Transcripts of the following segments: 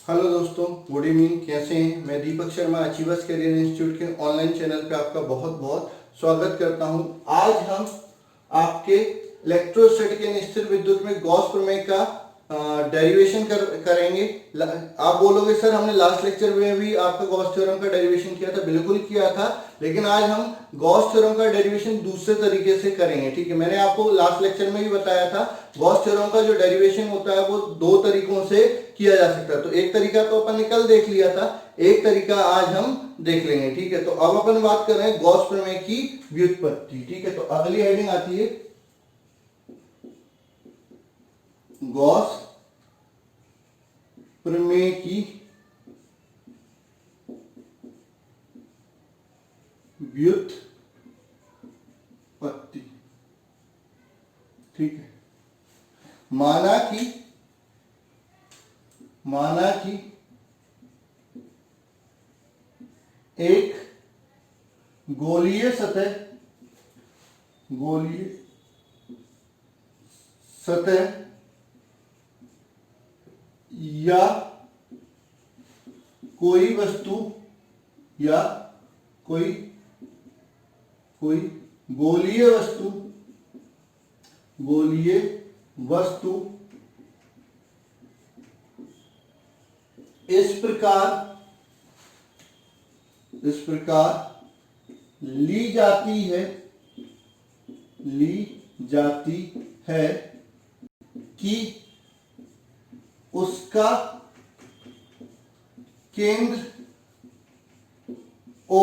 Hello दोस्तों, good evening. कैसे हैं? मैं Deepak Sharma achievers career institute के ऑनलाइन चैनल पे आपका बहुत बहुत स्वागत करता हूं। आज हम आपके इलेक्ट्रोस्टैटिक एंड स्थिर विद्युत में गॉस प्रमेय का डेरिवेशन करेंगे। आप बोलोगे सर हमने लास्ट लेक्चर में भी आपका गॉस थ्योरम का डेरिवेशन किया था। बिल्कुल किया था, लेकिन आज हम गॉस थ्योरम का डेरिवेशन दूसरे तरीके से करेंगे। ठीक है, मैंने आपको लास्ट लेक्चर में भी बताया था गॉस थ्योरम का जो डेरिवेशन होता है वो दो तरीकों से किया जा सकता है। तो एक तरीका तो अपन ने कल देख लिया था, एक तरीका आज हम देख लेंगे। ठीक है, तो अब अपन बात कर रहे हैं गॉस प्रमेय की व्युत्पत्ति। ठीक है, तो अगली हेडिंग आती है गॉस प्रमेय की व्युत्पत्ति। ठीक है, माना कि एक गोलीय सतह या कोई वस्तु या कोई गोलीय वस्तु इस प्रकार ली जाती है कि उसका केंद्र O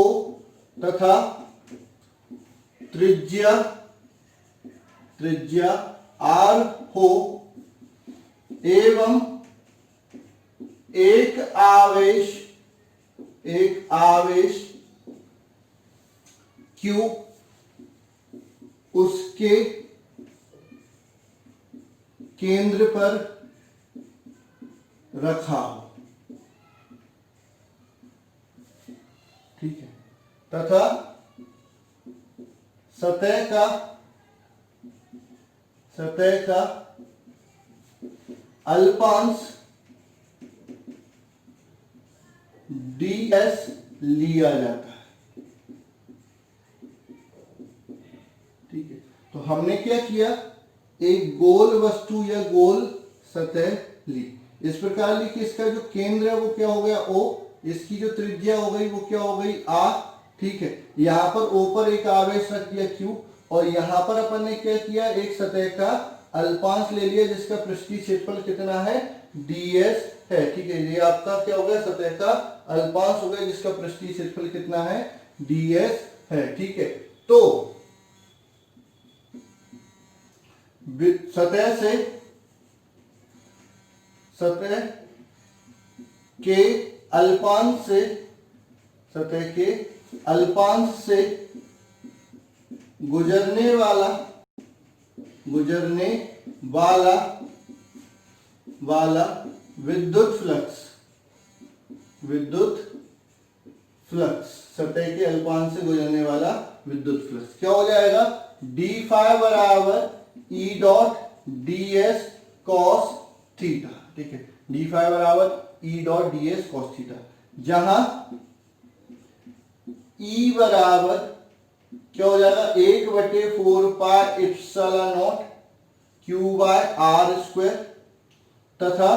तथा त्रिज्या R हो एवं एक आवेश Q उसके केंद्र पर रखा हो। ठीक है, तथा सतह का अल्पांश ds लिया जाता है। ठीक है, तो हमने क्या किया, एक गोल वस्तु या गोल सतह ली, इस प्रकार ली कि इसका जो केंद्र है वो क्या हो गया O, इसकी जो त्रिज्या हो गई वो क्या हो गई R। ठीक है, यहां पर O पर एक आवेश रख दिया Q, और यहां पर अपन ने क्या किया, एक सतह का अल्पांश ले लिया जिसका पृष्ठीय क्षेत्रफल कितना है, ds है। ठीक है, ये आपका क्या हो गया, सतह का अल्पांश हो गया जिसका पृष्ठीय क्षेत्रफल कितना है, ds है। ठीक है, तो सतह के अल्पांश से गुजरने वाला विद्युत फ्लक्स सतह के अल्पांश से गुजरने वाला विद्युत फ्लक्स क्या हो जाएगा, d फाई बराबर E dot ds cos theta. ठीक है, d फाई बराबर E dot ds cos theta, जहां E बराबर क्या हो जाएगा, 1/4 epsilon naught Q by R square, तथा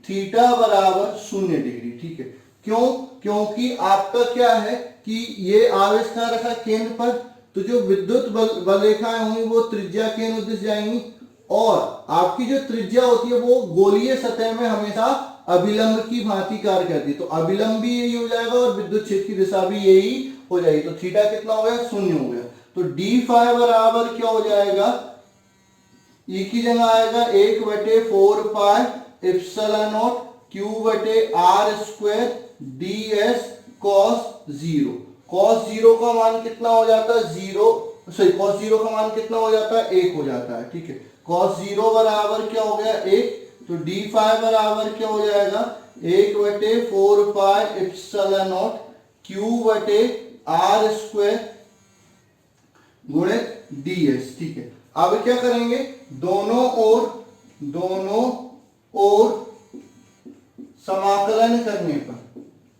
थीटा बराबर 0 डिग्री। ठीक है, क्योंकि आपका क्या है कि ये आवेश कहां रखा, केंद्र पर, तो जो विद्युत बल रेखाएं होंगी वो त्रिज्या के अनुदिश जाएंगी, और आपकी जो त्रिज्या होती है वो गोलीय सतह में हमेशा अभिलंब की भांति कार्य करती है। तो अभिलंब भी यही हो जाएगा और विद्युत क्षेत्र की दिशा भी यही हो जाएगी। तो थीटा कितना हो गया, 0 हो गया। तो डी फाई बराबर क्या हो जाएगा, ई की जगह आएगा 1/4 एप्सिलॉन नॉट Q बटे R square ds cos 0। cos 0 का मान कितना हो जाता है, cos 0 का मान कितना हो जाता है, 1 हो जाता है। ठीक है, cos 0 बराबर क्या हो गया, 1। तो d फाई बराबर क्या हो जाएगा, 1/4 एप्सिलॉन नॉट Q बटे R स्क्वायर गुणे ds। ठीक है, अब क्या करेंगे, दोनों ओर समाकलन करने पर,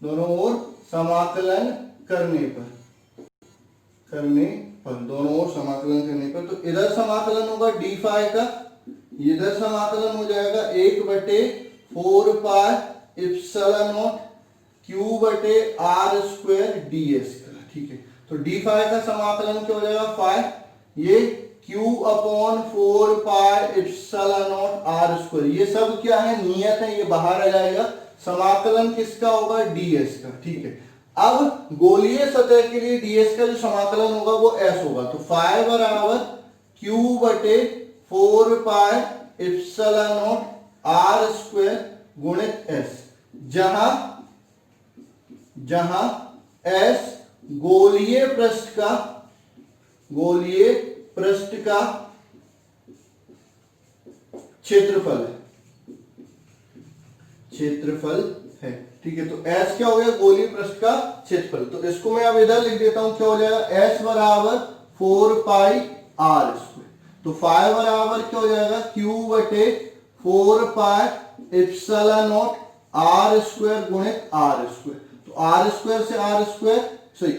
दोनों ओर समाकलन करने पर, दोनों ओर समाकलन करने पर, तो इधर समाकलन होगा डी फाई का, इधर समाकलन हो जाएगा 1/4 इप्सिलॉन नॉट क्यू बटे आर स्क्वायर ds का। ठीक है, तो डी फाई का समाकलन क्या हो जाएगा, फाई, ये q upon 4 pi epsilon naught r square, ये सब क्या है, नियत है, ये बाहर आ जाएगा। समाकलन किसका होगा, ds का। ठीक है, अब गोलीय सतह के लिए ds का जो समाकलन होगा वो s होगा, तो फाई बराबर q बटे 4 pi epsilon naught r square गुणित s, जहां s गोलीय पृष्ठ का क्षेत्रफल है। ठीक है, तो s क्या हो गया, गोलीय पृष्ठ का क्षेत्रफल, तो इसको मैं अब इधर लिख देता हूं, क्या हो जाएगा, s बराबर 4 पाई आर स्क्वायर, तो फाई बराबर क्या हो जाएगा, q बटे 4 pi epsilon naught r square गुणित आर स्क्वायर, तो आर स्क्वायर से r square, sorry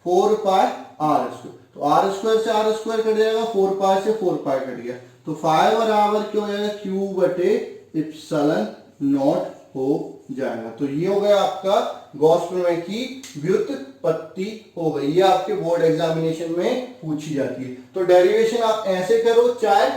4 pi r square, तो आर स्क्वायर से आर स्क्वायर कट जाएगा, 4 पाई से 4 पाई कट गया, तो फाई बराबर क्या हो जाएगा, q बटे इप्सिलॉन नॉट हो जाएगा। तो ये हो गया आपका गॉस प्रमेय की व्युत्पत्ति हो गई, ये आपके बोर्ड एग्जामिनेशन में पूछी जाती है। तो डेरिवेशन आप ऐसे करो, चाहे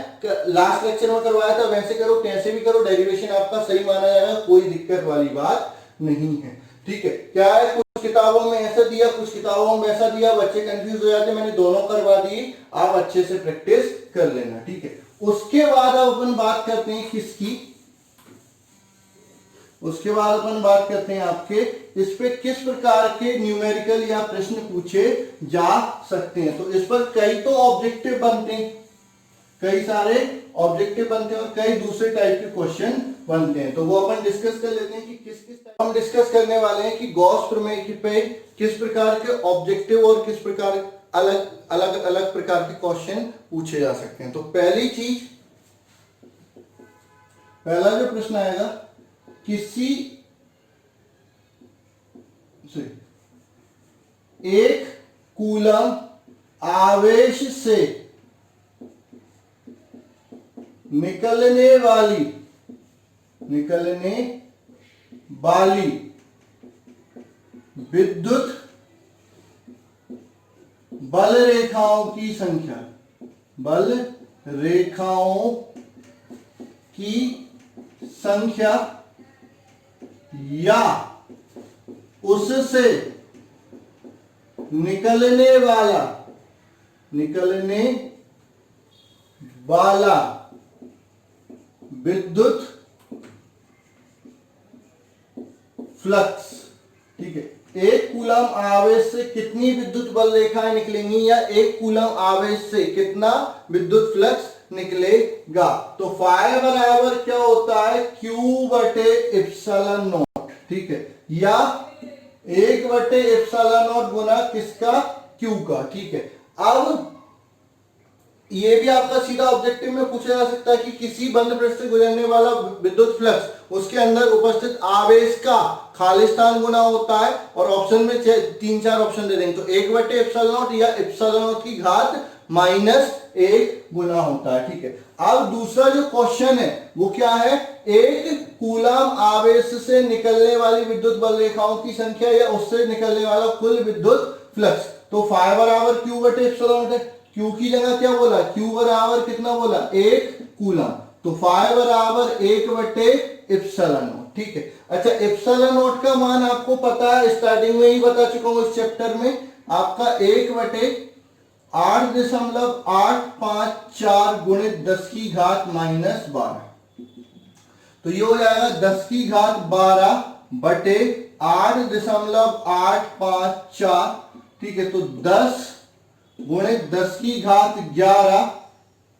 लास्ट लेक्चर में करवाया था वैसे करो, कैसे भी करो, डेरिवेशन आपका सही माना जाएगा, कोई दिक्कत वाली बात नहीं है। ठीक है, क्या है, कुछ किताबों में ऐसा दिया, कुछ किताबों में वैसा दिया, बच्चे कंफ्यूज हो जाते, मैंने दोनों करवा दी, आप अच्छे से प्रैक्टिस कर लेना। ठीक है, उसके बाद अब अपन बात करते हैं किसकी, उसके बाद अपन बात करते हैं आपके इस पे किस प्रकार के न्यूमेरिकल या प्रश्न पूछे जा सकते हैं। तो इस पर कई तो ऑब्जेक्टिव बनते हैं, कई सारे ऑब्जेक्टिव बनते हैं और कई दूसरे टाइप के क्वेश्चन बनते हैं, तो वो अपन डिस्कस कर लेते हैं कि किस किस टाइप। हम डिस्कस करने वाले हैं कि गॉस प्रमेय पे किस प्रकार के ऑब्जेक्टिव और किस प्रकार अलग अलग अलग प्रकार के क्वेश्चन पूछे जा सकते हैं। तो पहली चीज, पहला जो प्रश्न आएगा, किसी एक कूलम आवेश से निकलने वाली विद्युत बल रेखाओं की संख्या या उससे निकलने वाला विद्युत फ्लक्स। ठीक है, एक कूलम आवेश से कितनी विद्युत बल रेखाएं निकलेंगी या एक कूलम आवेश से कितना विद्युत फ्लक्स निकलेगा। तो फाई बराबर क्या होता है, Q बटे इप्सिलॉन नॉट। ठीक है, या 1 बटे इप्सिलॉन नॉट गुना किसका, Q का। ठीक है, अब ये भी आपका सीधा ऑब्जेक्टिव में पूछा जा सकता है कि किसी बंद पृष्ठ से गुजरने वाला विद्युत फ्लक्स उसके अंदर उपस्थित आवेश का खालिस्तान गुना होता है, और ऑप्शन में 3-4 ऑप्शन दे देंगे, तो 1 बटे इप्सिलॉन नॉट या इप्सिलॉन नॉट की घात -1 गुना होता है। ठीक है, अब दूसरा जो क्वेश्चन है वो क्या है, एक कूलम आवेश से निकलने वाली विद्युत बल रेखाओं की संख्या या उससे निकलने वाला कुल विद्युत फ्लक्स। तो फाई बराबर Q बटे इप्सिलॉन नॉट है, Q की जगह क्या बोला, Q बराबर कितना बोला, 1 कूलम, तो फाई बराबर 1 बटे इप्सिलॉन नॉट। ठीक है, अच्छा इप्सिलॉन नॉट का मान आपको पता है, स्टार्टिंग में ही बता चुका हूं इस चैप्टर में, आपका 1 बटे 8.854 गुणित 10 की घात -12, तो ये हो जाएगा 10 की घात 12 बटे 8.854। ठीक है, तो 10 गुणित 10 की घात 11,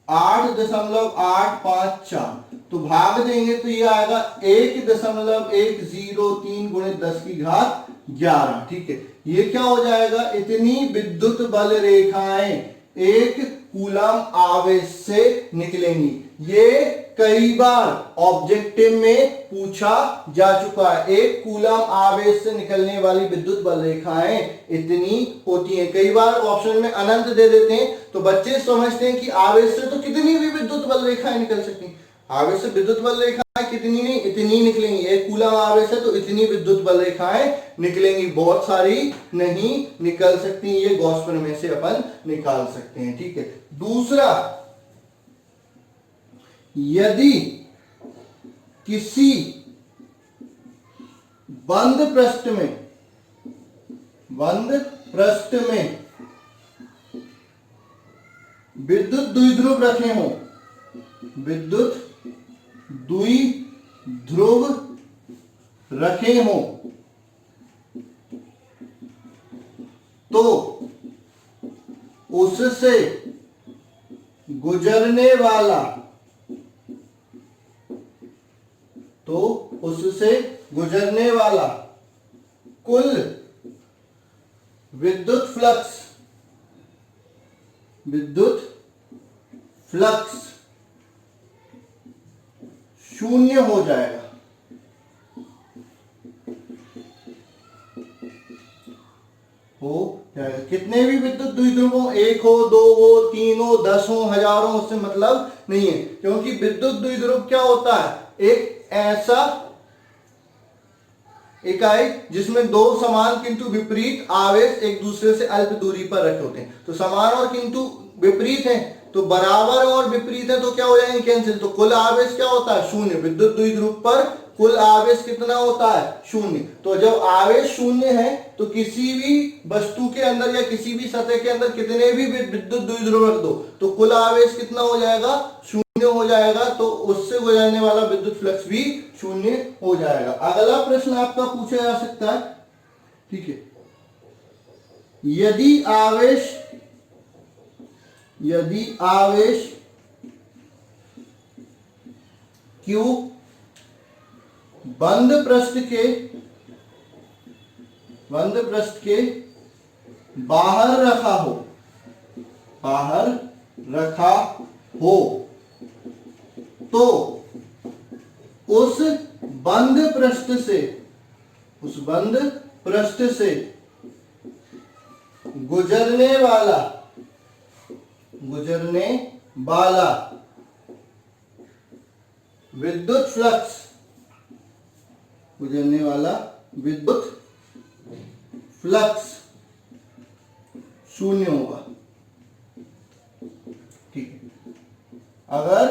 8.854, तो भाग देंगे तो ये आएगा 1.103 गुणित 10 की घात 11। ठीक है, ये क्या हो जाएगा, इतनी विद्युत बल रेखाएं एक कूलम आवेश से निकलेंगी। ये कई बार ऑब्जेक्टिव में पूछा जा चुका है। एक कूलम आवेश से निकलने वाली विद्युत बल रेखाएं इतनी होती हैं। कई बार ऑप्शन में अनंत दे देते हैं तो बच्चे समझते हैं कि आवेश से तो कितनी भी विद्युत बल रेखाएं निकल सकती हैं। आवेश से विद्युत बल रेखाएं कितनी नहीं, इतनी निकलेंगी। एक कूलम आवेश है तो इतनी विद्युत बल रेखाएं निकलेंगी, बहुत सारी नहीं निकल सकती। ये गॉस प्रमेय से अपन निकाल सकते हैं। ठीक है, दूसरा, यदि किसी बंद पृष्ठ में विद्युत द्विध्रुव रखे हों, विद्युत द्विध्रुव रखे हों, तो उससे गुजरने वाला कुल विद्युत फ्लक्स शून्य हो जाएगा। कितने भी विद्युत द्विध्रुव हो, 1 हो, 2 हो, 3 हो, 10 हो, हजारों, उससे मतलब नहीं है। क्योंकि विद्युत द्विध्रुव क्या होता है, एक ऐसा इकाई जिसमें दो समान किंतु विपरीत आवेश एक दूसरे से अल्प दूरी पर रखे होते हैं। तो समान और किंतु विपरीत है, तो बराबर और विपरीत है तो क्या हो जाएंगे, कैंसिल। तो कुल आवेश क्या होता है, शून्य। विद्युत द्विध्रुव पर कुल आवेश कितना होता है, शून्य। तो जब आवेश शून्य है तो किसी भी वस्तु के अंदर या किसी भी सतह के अंदर कितने भी विद्युत द्विध्रुव रख दो तो कुल आवेश कितना हो जाएगा, शून्य हो जाएगा। तो उससे गुजरने वाला विद्युत फ्लक्स भी शून्य हो जाएगा। अगला प्रश्न आपका पूछा जा सकता है, ठीक है, यदि आवेश Q बंद पृष्ठ के बाहर रखा हो तो उस बंद पृष्ठ से गुजरने वाला विद्युत फ्लक्स शून्य होगा। ठीक है, अगर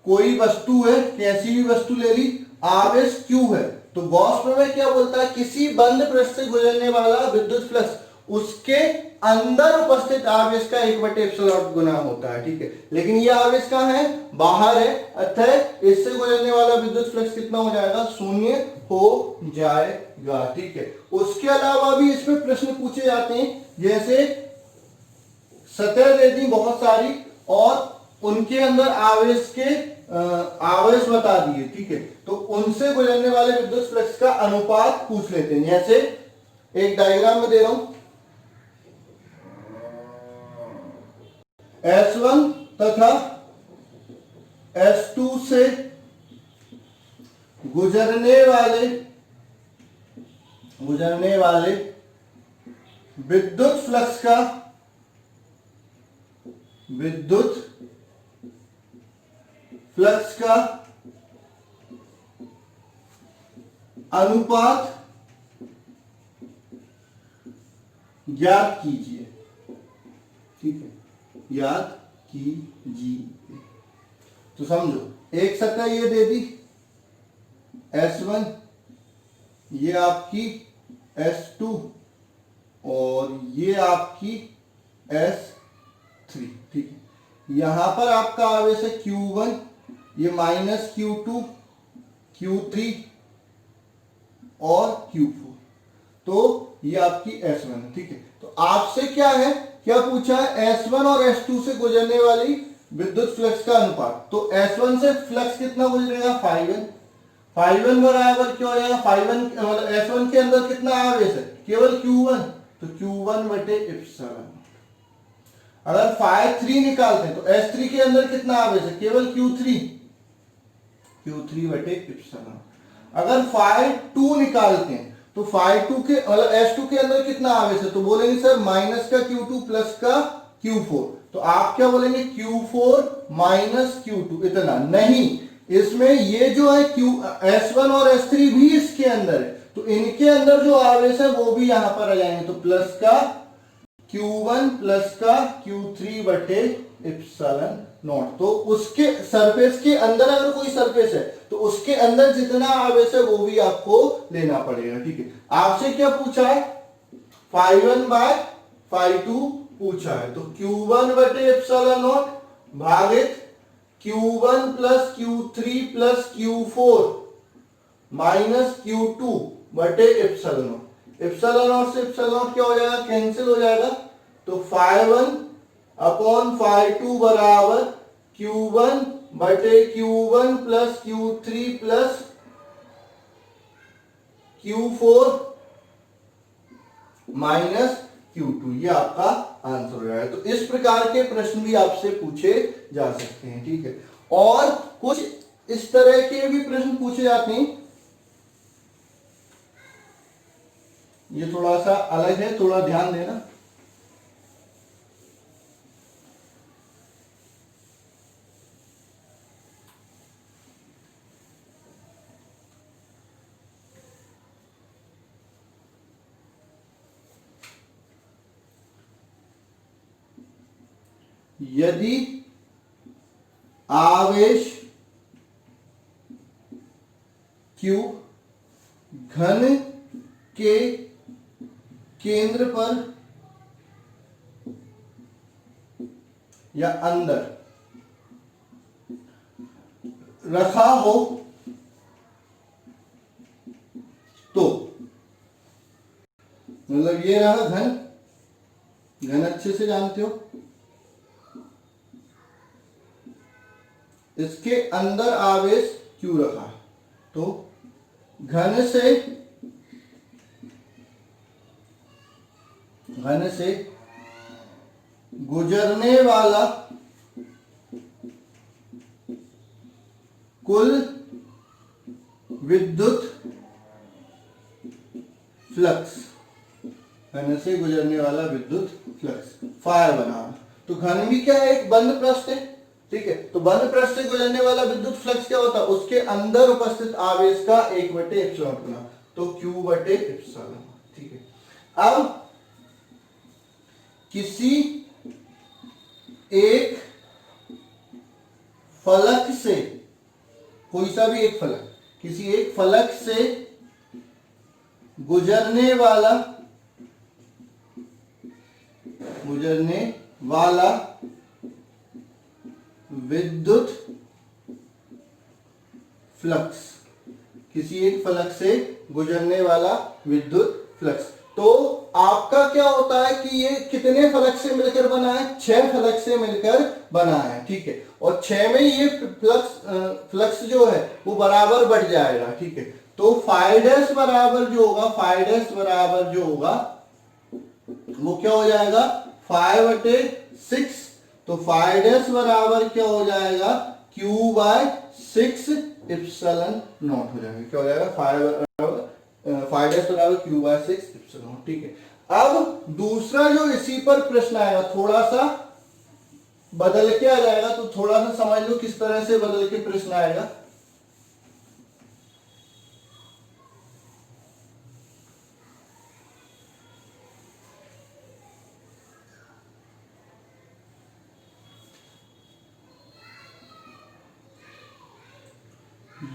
कोई वस्तु है, कैसी भी वस्तु ले ली, आवेश Q है, तो गॉस प्रमेय क्या बोलता है, किसी बंद पृष्ठ से गुजरने वाला विद्युत फ्लक्स उसके अंदर उपस्थित आवेश का 1/ε0 गुना होता है। ठीक है, लेकिन यह आवेश कहां है, बाहर है, अतः इससे गुजरने वाला विद्युत फ्लक्स कितना हो जाएगा, शून्य हो जाएगा। ठीक है, उसके अलावा भी इसमें प्रश्न पूछे जाते हैं, जैसे सतह दे दी बहुत सारी और उनके अंदर आवेश बता दिए। ठीक है, तो उनसे गुजरने वाले विद्युत फ्लक्स का अनुपात पूछ लेते हैं। जैसे एक डायग्राम में दे रहा हूं, S1 तथा S2 से गुजरने वाले विद्युत फ्लक्स का अनुपात ज्ञात कीजिए। ठीक है, याद कीजिए। तो समझो, एक सतह ये दे दी S1, ये आपकी S2 और ये आपकी S3। ठीक है, यहां पर आपका आवेश है Q1, ये माइनस Q2, Q3 और Q4, तो ये आपकी S1 है। ठीक है, तो आपसे क्या है, क्या पूछा है, S1 और S2 से गुजरने वाली विद्युत फ्लक्स का अनुपात। तो S1 से फ्लक्स कितना गुजरेगा, 5N बराबर क्या हो जाएगा, 5N मतलब S1 के अंदर कितना आवेश है, केवल Q1, तो Q1/ε। अगर 5 3 निकालते हैं तो S3 के अंदर कितना आवेश है, केवल Q3, Q3 बटे एप्सिलॉन। अगर phi2 निकालते हैं तो phi2 के मतलब S2 के अंदर कितना आवेश है, तो बोलेंगे सर माइनस का Q2 प्लस का Q4। तो आप क्या बोलेंगे, Q4 माइनस Q2 इतना नहीं, इसमें ये जो है S1 और S3 भी इसके अंदर है, तो इनके अंदर जो आवेश है वो भी यहां पर आ जाएंगे, तो प्लस का Q1 प्लस का Q3 बटे एप्सिलॉन नॉट। तो उसके सरफेस के अंदर अगर कोई सरफेस है तो उसके अंदर जितना आवेश है वो भी आपको लेना पड़ेगा, ठीक है। आपसे क्या पूछा है, phi1 बाय phi2 पूछा है, तो Q1 बटे एप्सिलॉन नॉट भागित Q1 plus Q3 plus Q4 minus Q2 बटे एप्सिलॉन नॉट। एप्सिलॉन नॉट से एप्सिलॉन नॉट क्या हो जाएगा, कैंसिल हो जाएगा, तो phi1 अपॉन phi2 बराबर Q1 बटे Q1 plus Q3 plus Q4 minus Q2, ये आपका आंसर हो जाएगा। तो इस प्रकार के प्रश्न भी आपसे पूछे जा सकते हैं, ठीक है। और कुछ इस तरह के भी प्रश्न पूछे जाते हैं, ये थोड़ा सा अलग है, थोड़ा ध्यान देना। यदि आवेश Q घन के केंद्र पर या अंदर रखा हो तो, मतलब ये रहा घन, घन अच्छे से जानते हो, इसके अंदर आवेश Q रखा है, तो घन से गुजरने वाला कुल विद्युत फ्लक्स, घन से गुजरने वाला विद्युत फ्लक्स फायर बना। तो घन भी क्या है, एक बंद पृष्ठ है, ठीक है। तो बंद पृष्ठ से गुजरने वाला विद्युत फ्लक्स क्या होता है, उसके अंदर उपस्थित आवेश का 1 बटे एप्सिलॉन गुना, तो Q बटे एप्सिलॉन, ठीक है। अब किसी एक फलक से, कोई सा भी एक फलक, किसी एक फलक से गुजरने वाला विद्युत फ्लक्स, किसी एक फलक से गुजरने वाला विद्युत फ्लक्स, तो आपका क्या होता है कि ये कितने फलक से मिलकर बना है, 6 फलक से मिलकर बना है, ठीक है। और 6 में ये फ्लक्स जो है वो बराबर बढ़ जाएगा, ठीक है। तो फाई डैश बराबर जो होगा, फाई डैश बराबर जो होगा वो क्या हो जाएगा, 5 बटे 6, तो फाई डैश बराबर क्या हो जाएगा, Q बाय 6 एप्सिलॉन नॉट हो जाएगा, क्या हो जाएगा, फाई डैश बराबर Q बाय 6 एप्सिलॉन, ठीक है। अब दूसरा जो इसी पर प्रश्न आएगा, थोड़ा सा बदल के आ जाएगा, तो थोड़ा सा समझ लो किस तरह से बदल के प्रश्न आएगा।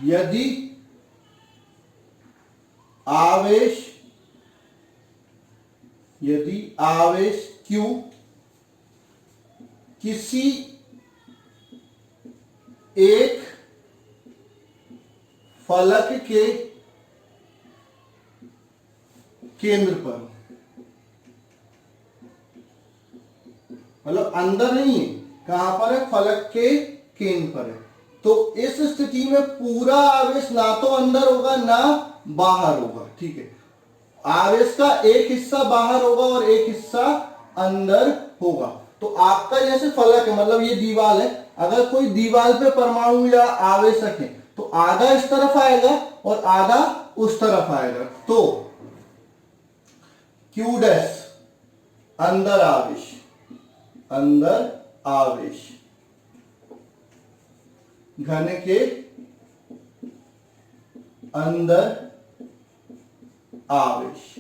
यदि आवेश Q किसी एक फलक के केंद्र पर, मतलब अंदर नहीं है, कहां पर है, फलक के केंद्र पर है, तो इस स्थिति में पूरा आवेश ना तो अंदर होगा ना बाहर होगा, ठीक है। आवेश का एक हिस्सा बाहर होगा और एक हिस्सा अंदर होगा। तो आपका जैसे फलक है, मतलब ये दीवार है, अगर कोई दीवार पे परमाणु या आवेश रखें तो आधा इस तरफ आएगा और आधा उस तरफ आएगा। तो Q डैश अंदर आवेश, अंदर आवेश, घन के अंदर आवेश,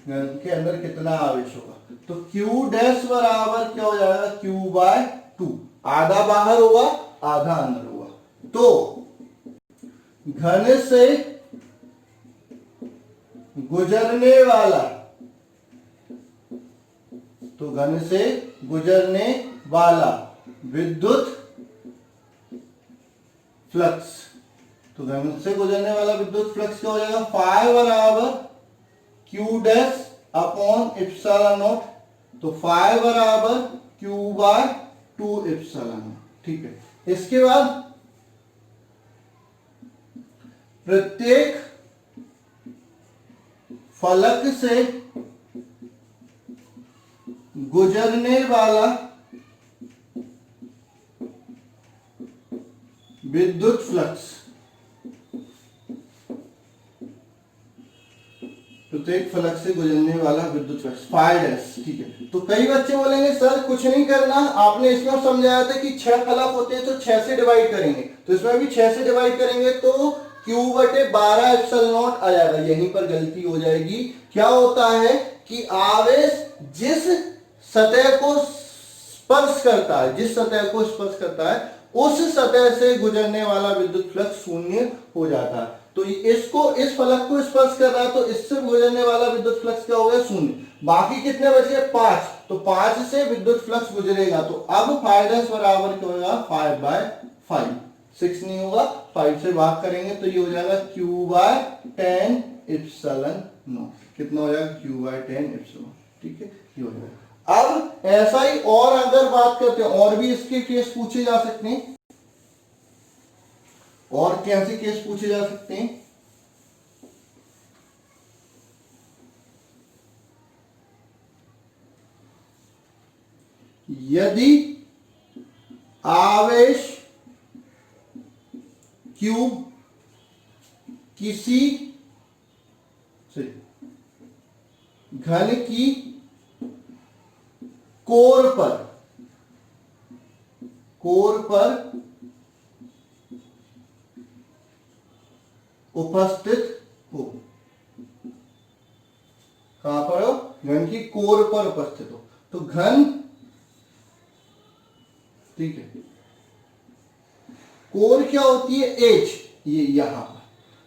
घन के अंदर कितना आवेश होगा? तो Q डैश बराबर क्या हो जाएगा? Q/2, आधा बाहर होगा आधा अंदर होगा। तो घन से गुजरने वाला, तो घन से गुजरने वाला विद्युत फ्लक्स, तो घन से गुजरने वाला विद्युत फ्लक्स क्या हो जाएगा? फाई बराबर Q dash upon epsilon not, तो फाई बराबर Q/2 एप्सिलॉन नॉट। ठीक है, इसके बाद प्रत्येक फलक से गुजरने वाला विद्युत फ्लक्स, प्रत्येक फलक से गुजरने वाला विद्युत फ्लक्स फाई डैश। ठीक है, तो कई बच्चे बोलेंगे सर कुछ नहीं करना, आपने इसमें समझाया था कि 6 फलक होते हैं तो 6 से डिवाइड करेंगे, तो इसमें भी 6 से डिवाइड करेंगे तो Q/12 एप्सिलॉन नॉट आ जाएगा। यहीं पर गलती हो जाएगी। क्या होता है कि आवेश जिस सतह को स्पर्श करता है, जिस सतह को स्पर्श करता है उस सतह से गुजरने वाला विद्युत फ्लक्स शून्य हो जाता है। तो इसको, इस फलक को स्पर्श कर रहा है तो इससे गुजरने वाला विद्युत फ्लक्स क्या हो गया? शून्य। बाकी कितने बच गए? 5, तो 5 से विद्युत फ्लक्स गुजरेगा। तो अब फाई डैश बराबर क्या होगा? 5/5, 6 नहीं होगा, 5 से भाग करेंगे तो ये हो जाएगा Q/10 एप्सिलॉन नॉट। कितना हो जाएगा? Q/10 epsilon. ठीक है, ये हो जाएगा। अब ऐसा ही और अगर बात करते हैं, और भी इसके केस पूछे जा सकते हैं, और कैसे केस पूछे जा सकते हैं? यदि आवेश Q किसी घन की कोर पर उपस्थित हो, कहां पर हो? घन की कोर पर उपस्थित हो। तो घन, ठीक है, कोर क्या होती है? एज, ये यहां पर।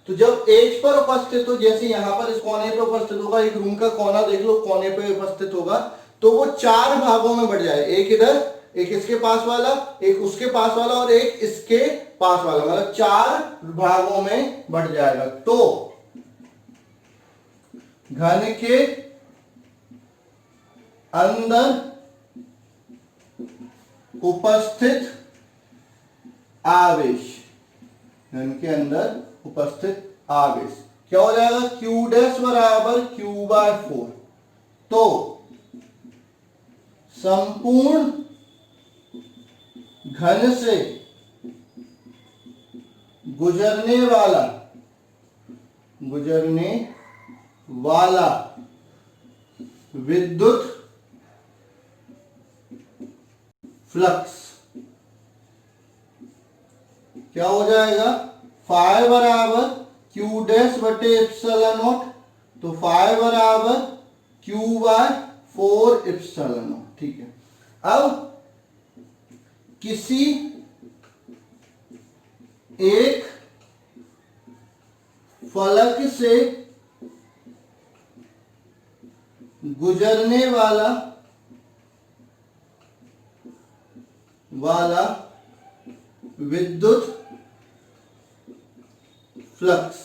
तो जब एज पर उपस्थित हो, जैसे यहां पर इस कोने पर उपस्थित होगा, एक रूम का कोना देख लो, कोने पे उपस्थित होगा, तो वो 4 भागों में बढ़ जाए, एक इधर, एक इसके पास वाला, एक उसके पास वाला और एक इसके पास वाला, मतलब 4 भागों में बढ़ जाएगा। तो घन के अंदर उपस्थित आवेश, घन के अंदर उपस्थित आवेश क्या हो जाएगा? Q डैश बराबर Q/4। तो संपूर्ण घन से गुजरने वाला विद्युत फ्लक्स क्या हो जाएगा? फाई बराबर Q डैश बटे एप्सिलॉन नॉट, तो फाई बराबर Q/4 एप्सिलॉन नॉट। ठीक है, अब किसी एक फलक से गुजरने वाला विद्युत फ्लक्स,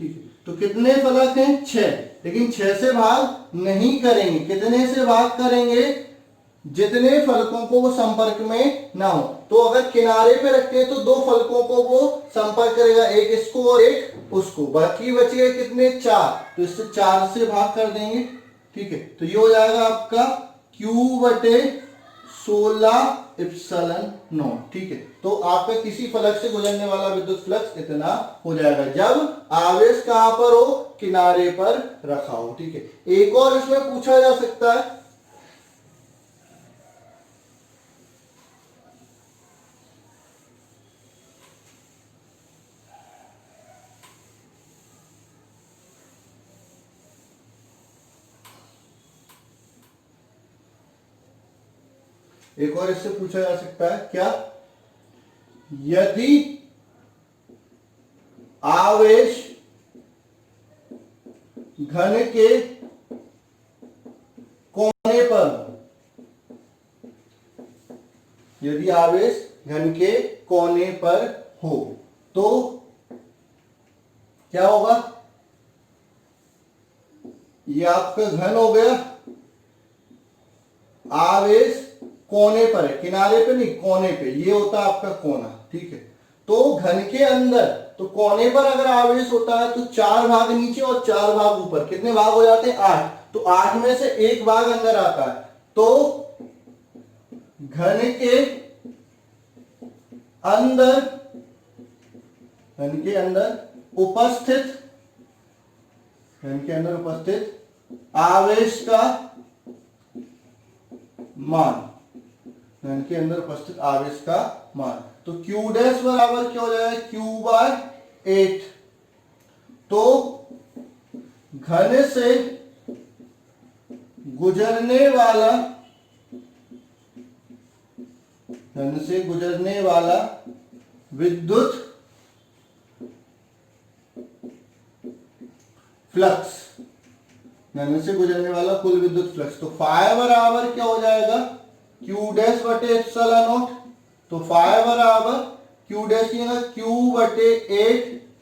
ठीक है, तो कितने फलक हैं? 6, लेकिन 6 से भाग नहीं करेंगे। कितने से भाग करेंगे? जितने फलकों को वो संपर्क में ना हो। तो अगर किनारे पे रखते हैं तो 2 फलकों को वो संपर्क करेगा, एक इसको और एक उसको, बाकी बचे गए कितने? 4, तो इससे 4 से भाग कर देंगे। ठीक है, तो ये हो जाएगा आपका Q/16 इप्सिलॉन नॉट। ठीक है, तो आपका किसी फलक से गुजरने वाला विद्युत फ्लक्स इतना हो जाएगा जब आवेश कहां पर हो, किनारे पर रखा हो। ठीक है, एक और इसमें पूछा जा सकता है, एक और इससे पूछा जा सकता है क्या, यदि आवेश घन के कोने पर हो, यदि आवेश घन के कोने पर हो तो क्या होगा, ये आपका घन हो गया, आवेश कोने पर है, किनारे पे नहीं कोने पे, ये होता है आपका कोना। ठीक है, तो घन के अंदर, तो कोने पर अगर आवेश होता है तो 4 भाग नीचे और 4 भाग ऊपर, कितने भाग हो जाते हैं 8, तो 8 में से 1 भाग अंदर आता है। तो घन के अंदर, घन के अंदर उपस्थित, घन के अंदर उपस्थित आवेश का मान, घन के अंदर उपस्थित आवेश का मान, तो Q डैश बराबर क्या हो जाएगा, Q/8। तो घन से गुजरने वाला, घन से गुजरने वाला विद्युत फ्लक्स, घन से गुजरने वाला कुल विद्युत फ्लक्स, तो फाई बराबर क्या हो जाएगा, Q डैश बटे एप्सिलॉन नॉट। तो फाई बराबर Q dash Q/8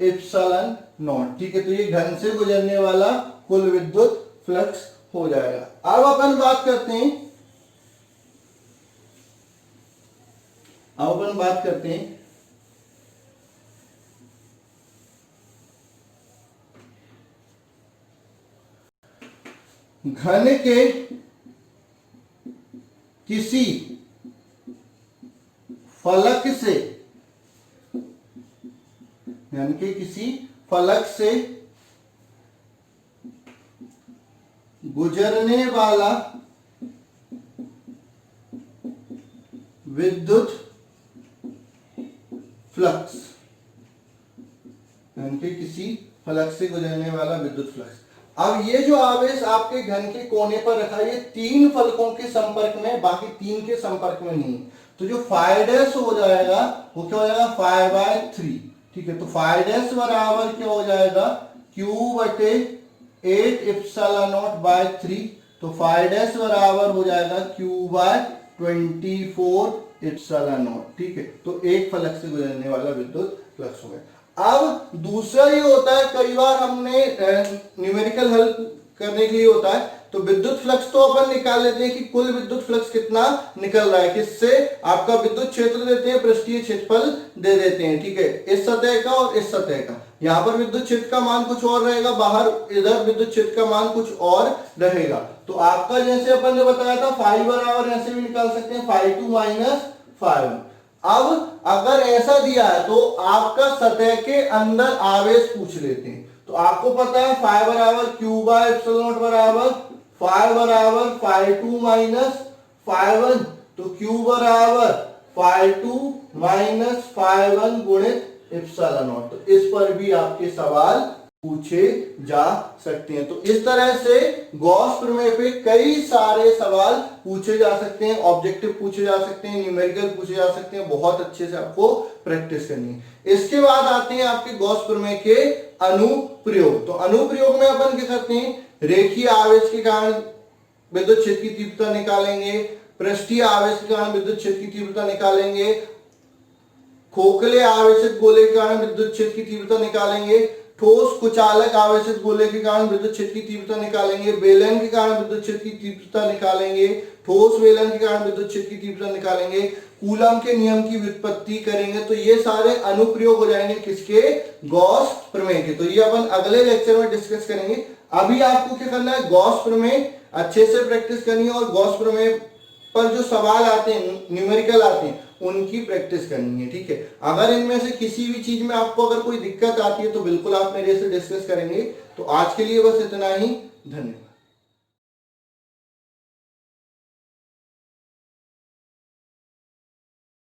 epsilon not. ठीक है, तो ये घन से गुजरने वाला कुल विद्युत फ्लक्स हो जाएगा। अब अपन बात करते हैं, अब अपन बात करते हैं घन के किसी फलक से, घन के किसी फलक से गुजरने वाला विद्युत फ्लक्स, घन के किसी फलक से गुजरने वाला विद्युत फ्लक्स। अब ये जो आवेश आपके घन के कोने पर रखा है, ये 3 फलकों के संपर्क में, बाकी 3 के संपर्क में नहीं, तो जो फाई डैश हो जाएगा वो क्या हो जाएगा, 5/3। ठीक है, तो फाई डैश बराबर क्या हो जाएगा, Q/8 एप्सिलॉन नॉट बाय 3, तो फाई डैश बराबर हो जाएगा Q/24 एप्सिलॉन नॉट। ठीक है, तो एक फलक से गुजरने वाला विद्युत फ्लक्स हो गया। अब दूसरा ये होता है, कई बार हमने न्यूमेरिकल हल करने के लिए होता है, तो विद्युत फ्लक्स तो अपन निकाल लेते हैं कि कुल विद्युत फ्लक्स कितना निकल रहा है, किससे, आपका विद्युत क्षेत्र देते हैं, पृष्ठीय क्षेत्रफल दे देते हैं। ठीक है, इस सतह का और इस सतह का, यहां पर विद्युत क्षेत्र का मान कुछ और रहेगा, बाहर इधर विद्युत क्षेत्र का मान कुछ और रहेगा। तो आपका जैसे अपन ने बताया था, फाई बराबर ऐसे भी निकाल सकते हैं, φ2 माइनस φ1। अब अगर ऐसा दिया है तो आपका सतह के अंदर आवेश पूछ लेते हैं, तो आपको पता है फाई बराबर Q/एप्सिलॉन नॉट बराबर फाई बराबर φ2 माइनस φ1, तो Q बराबर φ2 माइनस φ1 गुणित एप्सिलॉन नॉट। तो इस पर भी आपके सवाल पूछे जा सकते हैं। तो इस तरह से गॉस प्रमेय पे कई सारे सवाल पूछे जा सकते हैं, ऑब्जेक्टिव पूछे जा सकते हैं, न्यूमेरिकल पूछे जा सकते हैं, बहुत अच्छे से आपको प्रैक्टिस करनी है। इसके बाद आते हैं आपके गॉस प्रमेय के अनुप्रयोग। तो अनुप्रयोग में अपन क्या करते हैं, रेखीय आवेश के कारण विद्युत क्षेत्र की तीव्रता निकालेंगे, पृष्ठीय आवेश के कारण विद्युत क्षेत्र की तीव्रता निकालेंगे, खोखले आवेशित गोले के कारण विद्युत क्षेत्र की तीव्रता निकालेंगे, ठोस कुचालक आवेशित गोले के कारण विद्युत क्षेत्र की तीव्रता निकालेंगे, बेलन के कारण विद्युत क्षेत्र की तीव्रता निकालेंगे, ठोस बेलन के कारण विद्युत क्षेत्र की तीव्रता निकालेंगे, कूलम के नियम की व्युत्पत्ति करेंगे। तो ये सारे अनुप्रयोग हो जाएंगे किसके, गॉस प्रमेय के। तो ये अपन अगले लेक्चर में डिस्कस करेंगे। अभी आपको क्या करना है, गॉस प्रमेय अच्छे से प्रैक्टिस करनी है और गॉस प्रमेय पर जो सवाल आते हैं, न्यूमेरिकल आते हैं, उनकी प्रैक्टिस करनी है। ठीक है, अगर इनमें से किसी भी चीज में आपको अगर कोई दिक्कत आती है तो बिल्कुल आप मेरे से डिस्कस करेंगे। तो आज के लिए बस इतना ही, धन्यवाद।